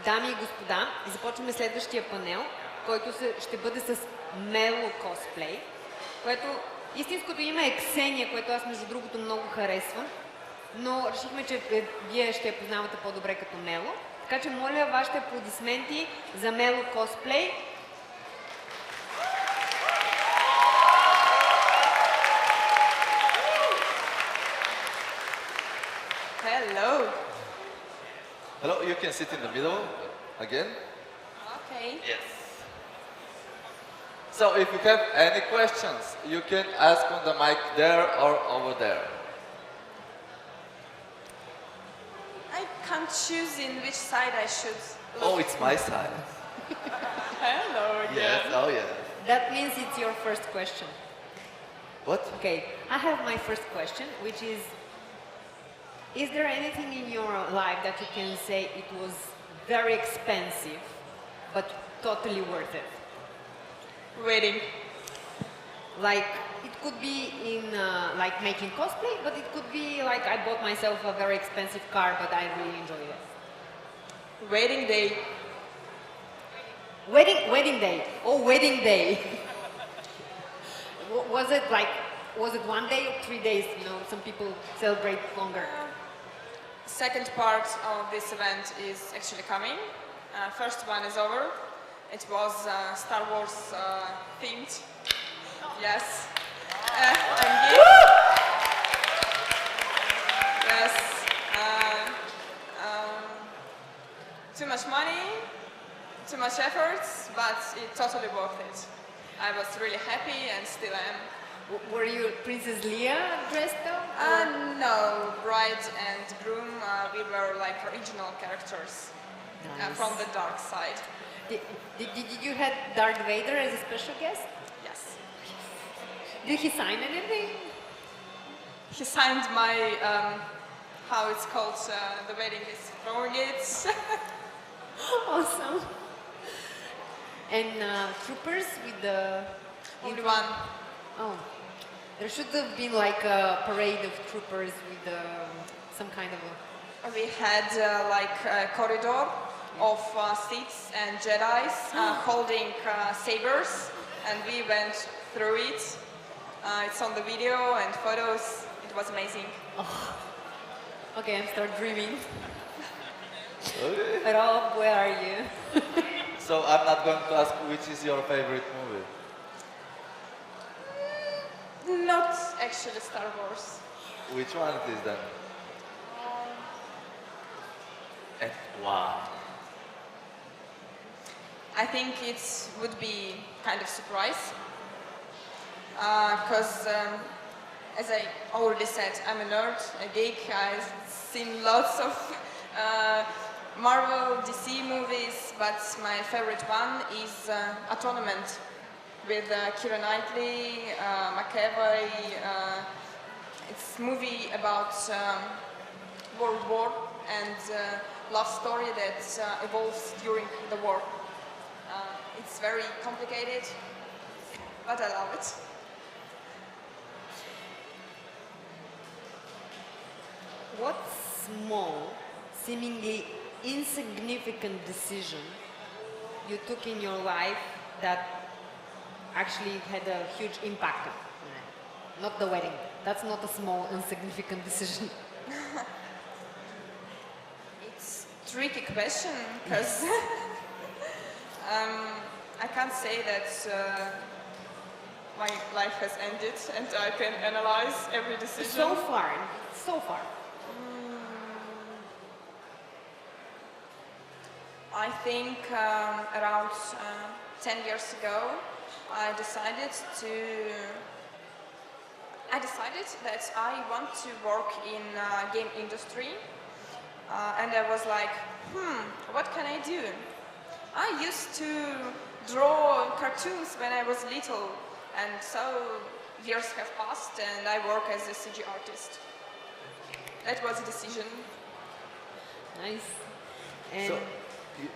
Дами и господа, започваме следващия панел, който ще бъде с Mellu Cosplay, което истинското име е Ксения, което аз между другото много харесвам, но решихме, че вие ще я познавате по-добре като Mellu. Така че моля вашите аплодисменти за Mellu Cosplay. Hello. Hello, you can sit in the middle again. Okay. Yes. So if you have any questions, you can ask on the mic there or over there. I can't choose in which side I should look. Oh, it's my side. Hello again. Yes, oh yes. That means it's your first question. What? Okay, I have my first question, which is there anything in your life that you can say it was very expensive, but totally worth it? Waiting. Like, it could be in like making cosplay, but it could be like I bought myself a very expensive car, but I really enjoyed it. Wedding day. Wedding day. Oh, wedding day. Was it 1 day or 3 days? You know, some people celebrate longer. Second part of this event is actually coming. First one is over. It was Star Wars themed. Yes. And yes. Too much money, too much efforts, but it totally worth it. I was really happy and still am. Were you Princess Leia dressed up? No, bride and groom, we were like original characters. Nice. From the dark side. Did you have Darth Vader as a special guest? Yes. Did he sign anything? He signed my, how it's called, the wedding is throwing it. Awesome. And troopers with the... Only one. Oh. There should have been like a parade of troopers with some kind of a... We had like a corridor of seats and Jedis holding sabers, and we went through it. It's on the video and photos. It was amazing. Oh. Okay, I'm start dreaming. Okay. Rob, where are you? So I'm not going to ask which is your favorite movie. Not actually Star Wars. Which one it is then? And why? I think it would be kind of surprise. Because as I already said, I'm a nerd, a geek. I've seen lots of Marvel, DC movies, but my favorite one is Atonement with Keira Knightley, McAvoy. It's a movie about World War and love story that evolves during the war. It's very complicated, but I love it. What small, seemingly insignificant decision you took in your life that actually had a huge impact on it? Not the wedding. That's not a small, insignificant decision. It's a tricky question because I can't say that my life has ended and I can analyze every decision. So far. I think around 10 years ago, I decided that I want to work in game industry, and I was like, what can I do? I used to draw cartoons when I was little, and so years have passed, and I work as a CG artist. That was a decision. Nice. And So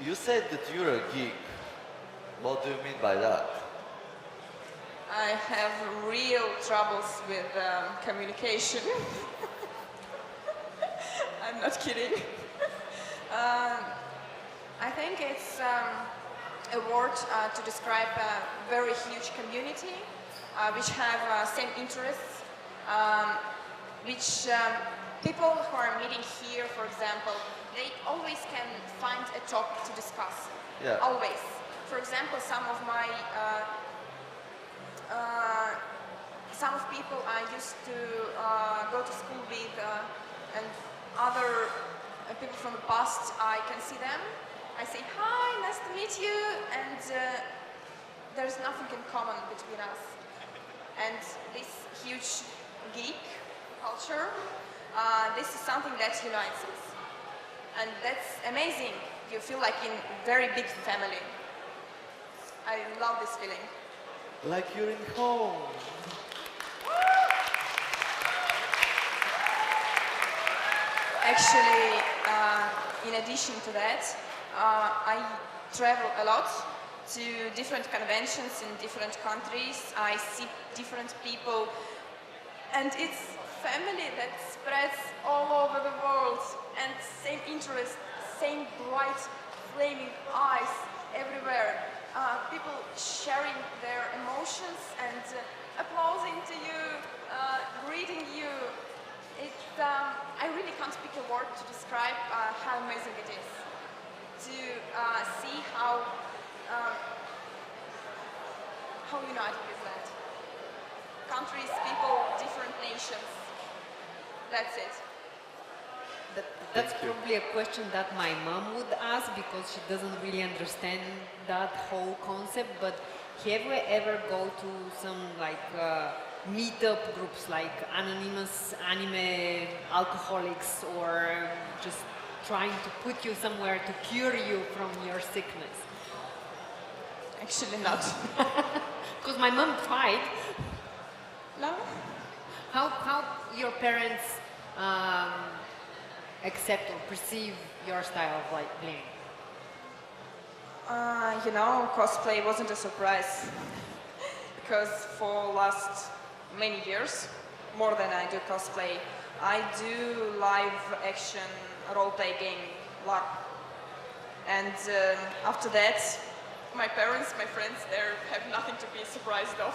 you said that you're a geek. What do you mean by that? I have real troubles with communication. I'm not kidding. I think it's a word to describe a very huge community which have same interests, which people who are meeting here, for example, they always can find a topic to discuss. Yeah. Always. For example, some of people I used to go to school with, and other people from the past, I can see them. I say, hi, nice to meet you, and there's nothing in common between us. And this huge geek culture, this is something that unites us. And that's amazing. You feel like in very big family. I love this feeling. Like you're in home. Actually, in addition to that, I travel a lot to different conventions in different countries. I see different people, and it's family that spreads all over the world, and same interest, same bright, flaming eyes everywhere. People sharing their emotions and applauding to you, greeting you. It's, I really can't speak a word to describe how amazing it is to see how united is that. Countries, people, different nations. That's it. That's probably a question that my mom would ask because she doesn't really understand that whole concept. But have you ever go to some like meetup groups like anonymous anime alcoholics, or just trying to put you somewhere to cure you from your sickness? Actually not. Because my mom tried. No? How your parents accept or perceive your style of like playing? You know, cosplay wasn't a surprise because for last many years, more than I do cosplay, I do live action role-play game LARP. And after that, my parents, my friends, they have nothing to be surprised of,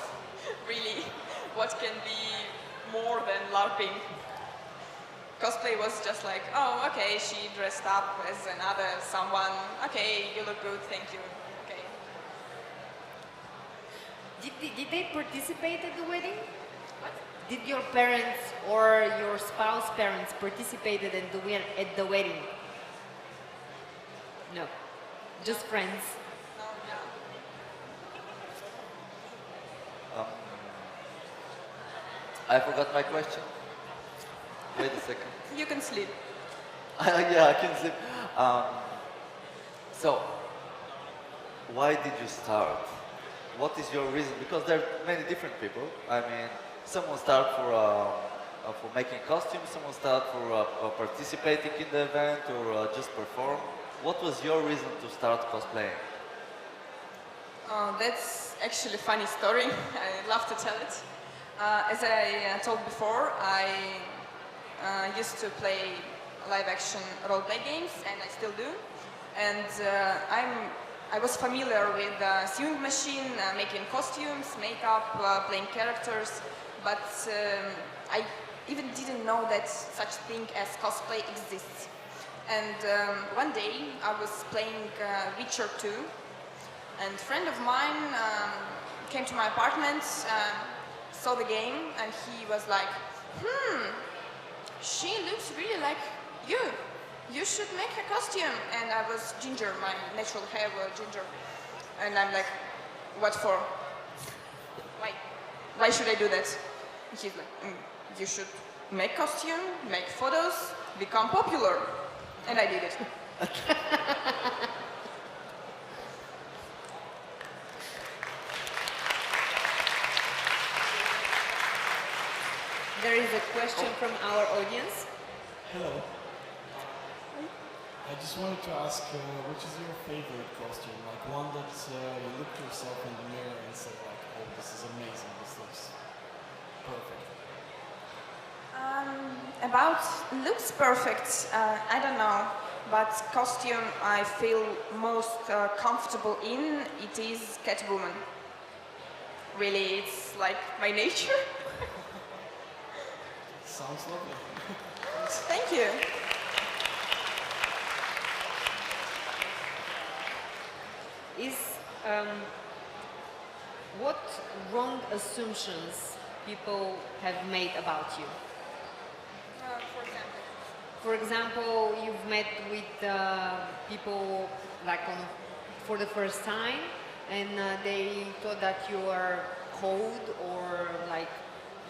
really. What can be more than LARPing? Cosplay was just like, oh, okay, she dressed up as another someone. Okay, you look good, thank you. Okay. Did they participate at the wedding? What? Did your parents or your spouse parents participated at the wedding? No, just friends. No, yeah. I forgot my question. Wait a second. You can sleep. Yeah, I can sleep. So, why did you start? What is your reason? Because there are many different people. I mean, someone start for making costumes, someone start for participating in the event, or just perform. What was your reason to start cosplaying? That's actually a funny story. I love to tell it. As I told before, I used to play live-action role-play games, and I still do. And I was familiar with sewing machine, making costumes, makeup, playing characters, but I even didn't know that such thing as cosplay exists. And one day I was playing Witcher 2, and a friend of mine came to my apartment, saw the game, and he was like, she looks really like you. You should make a costume. And I was ginger, my natural hair was ginger. And I'm like, what for? Why should I do that? And he's like, you should make costume, make photos, become popular. And I did it. There is a question from our audience. Hello. I just wanted to ask, which is your favorite costume? Like one that you look to yourself in the mirror and say like, oh, this is amazing, this looks perfect. About looks perfect, I don't know. but costume I feel most comfortable in, it is Catwoman. Really, it's like my nature. Sounds lovely. Thank you. What wrong assumptions people have made about you? For example. For example, you've met with people like for the first time, and they thought that you are cold or like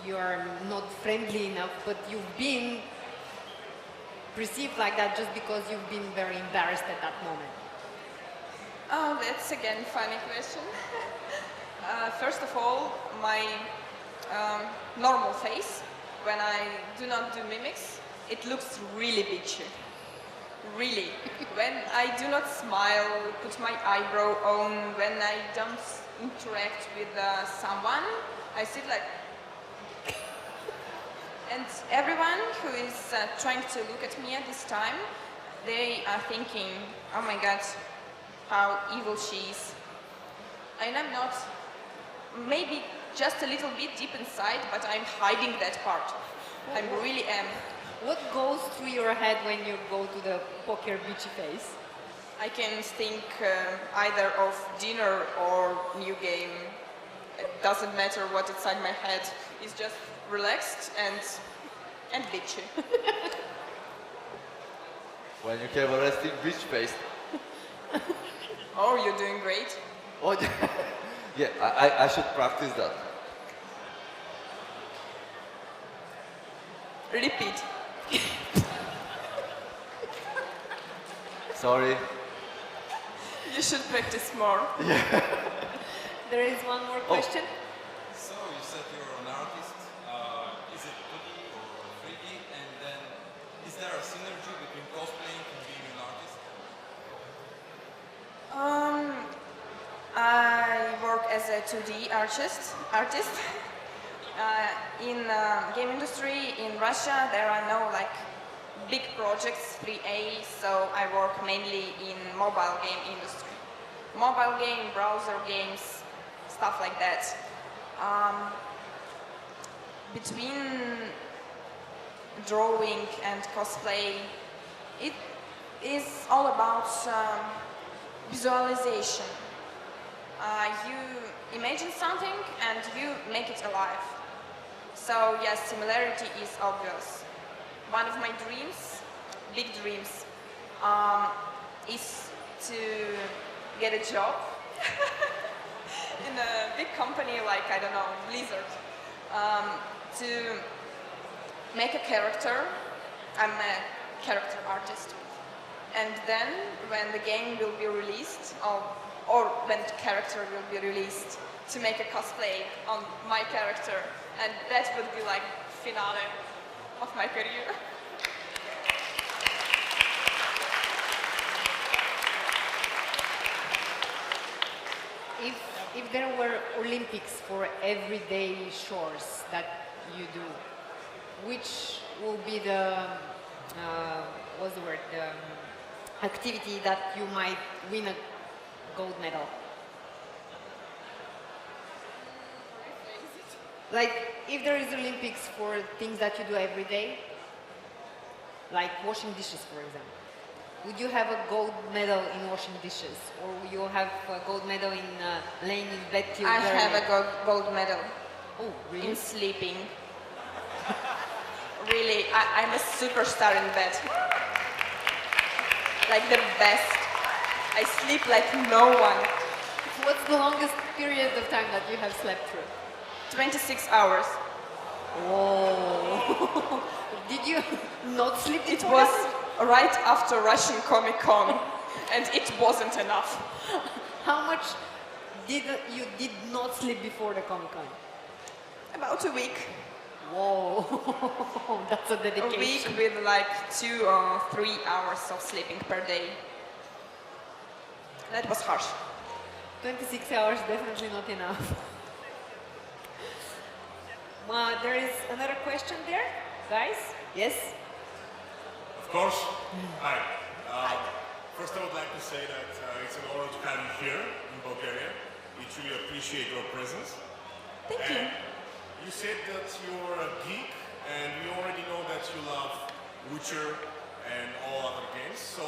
you are not friendly enough, but you've been perceived like that just because you've been very embarrassed at that moment. Oh, that's again funny question. First of all, my normal face, when I do not do mimics, it looks really bitchy. Really. When I do not smile, put my eyebrow on, when I don't interact with someone, I sit like... And everyone who is trying to look at me at this time, they are thinking, oh my god, how evil she is. And I'm not. Maybe just a little bit deep inside, but I'm hiding that part. I really am. What goes through your head when you go to the poker bitchy face? I can think either of dinner or new game. It doesn't matter what inside my head. It's just relaxed and bitchy. When you have a resting bitch face. Oh, you're doing great. Oh, yeah. Yeah, I should practice that. Repeat. Sorry. You should practice more. There is one more question. So you said you're an artist. Is it 2D or 3D? And then is there a synergy between cosplaying and being an artist? I work as a 2D artist. In game industry in Russia, there are no like big projects 3A, so I work mainly in mobile game industry. Mobile game, browser games, stuff like that. Between drawing and cosplay, it is all about visualization. You imagine something and you make it alive. So yes, similarity is obvious. One of my dreams, big dreams, is to get a job in a big company like, I don't know, Blizzard, to make a character. I'm a character artist. And then when the game will be released, or when the character will be released, to make a cosplay on my character. And that would be like finale of my career. If there were Olympics for everyday chores that you do, which will be the what's the word? The activity that you might win a gold medal? Like, if there is Olympics for things that you do every day, like washing dishes, for example, would you have a gold medal in washing dishes, or will you have a gold medal in laying in bed till I very have late? a gold medal Oh, really? in sleeping. Really, I'm a superstar in bed. Like the best. I sleep like no one. What's the longest period of time that you have slept through? 26 hours. Whoa! Did you not sleep? It before was that? right after Russian Comic Con, and it wasn't enough. How much did you did not sleep before the Comic Con? About a week. Whoa! That's a A dedication. week with like 2 or 3 hours of sleeping per day. That was harsh. 26 hours, definitely not enough. There is another question there, guys? Yes? Of course. Hi. First, I would like to say that it's an honor to have you here in Bulgaria. We truly appreciate your presence. Thank you. And you said that you're a geek, and we already know that you love Witcher and all other games. So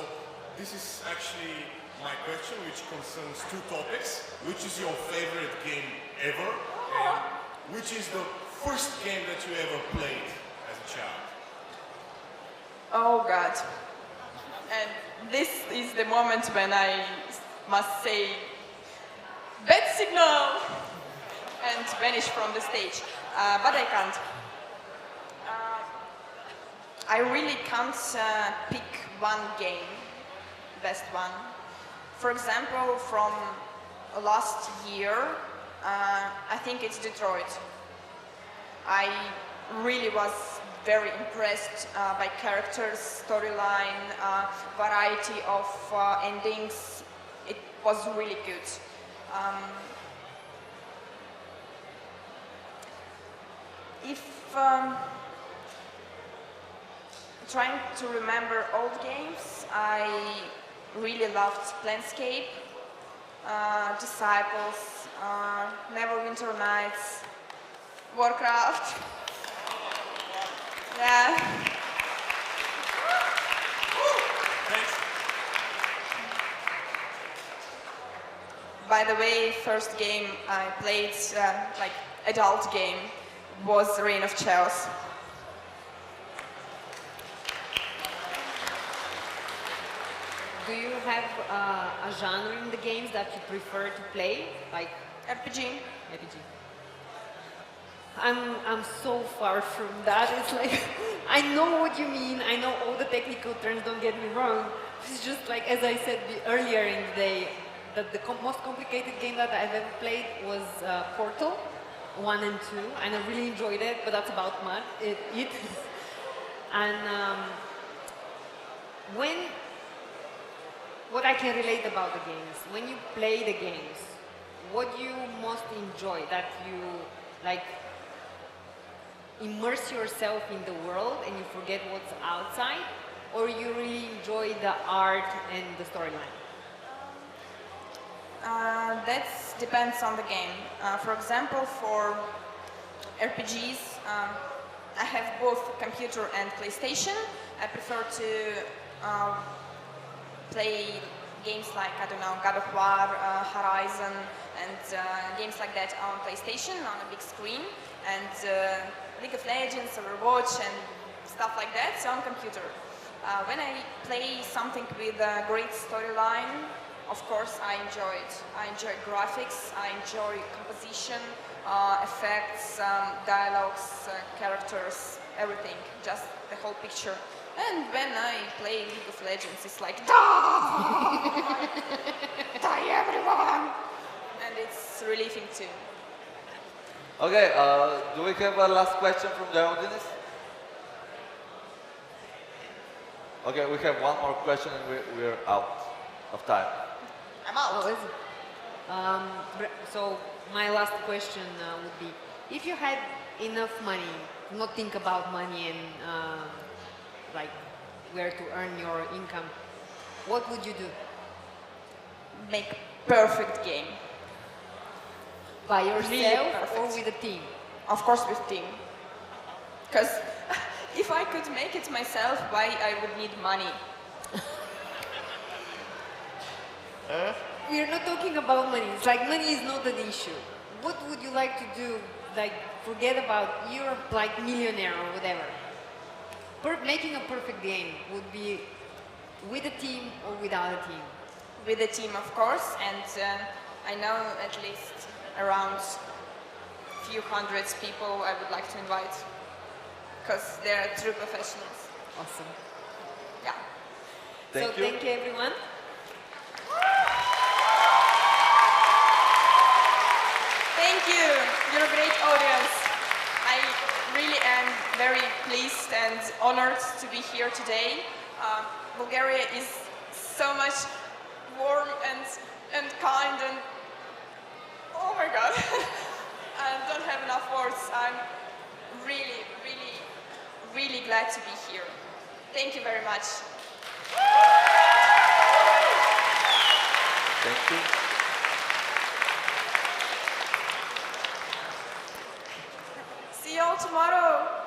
this is actually my question, which concerns two topics. Which is your favorite game ever? And which is the first game that you ever played as a child? Oh God. And this is the moment when I must say, bad signal, and vanish from the stage. But I can't. I really can't pick one game, best one. For example, from last year, I think it's Detroit. I really was very impressed by characters, storyline, variety of endings. It was really good. If trying to remember old games, I really loved Planescape, Disciples, Neverwinter Nights, Warcraft. Yeah. Thanks. By the way, first game I played, like adult game, was Reign of Chaos. Do you have a genre in the games that you prefer to play, like RPG. RPG? I'm so far from that. It's like, I know what you mean. I know all the technical terms, don't get me wrong. It's just like, as I said earlier in the day, that the most complicated game that I've ever played was Portal 1 and 2, and I really enjoyed it, but that's about it. And what I can relate about the games, when you play the games, what you most enjoy, that you like immerse yourself in the world and you forget what's outside, or you really enjoy the art and the storyline? That depends on the game. For example, for RPGs, I have both computer and PlayStation. I prefer to play games like, I don't know, God of War, Horizon, and games like that on PlayStation, on a big screen, and League of Legends, Overwatch, and stuff like that, so on computer. When I play something with a great storyline, of course I enjoy it. I enjoy graphics, I enjoy composition, effects, dialogues, characters, everything, just the whole picture. And when I play League of Legends, it's like, die everyone! And it's relieving too. Okay, do we have a last question from the audience? Okay, we have one more question and we're out of time. I'm out. Oh, is it? So my last question would be, if you had enough money, not think about money and like where to earn your income, what would you do? Make perfect game. By Really yourself or perfect. with a team? Of course with team. Because if I could make it myself, why I would need money? We're not talking about money. It's like money is not an issue. What would you like to do? Like forget about you're like millionaire or whatever. Making a perfect game would be with a team or without a team? With a team, of course, and I know at least around few hundreds people I would like to invite, because they're true professionals. Awesome. Yeah. Thank you. Thank you everyone. Thank you. You're a great audience. I really am very pleased and honored to be here today. Bulgaria is so much warm and kind and oh my God. I don't have enough words. I'm really, really, really glad to be here. Thank you very much. Thank you. See you all tomorrow.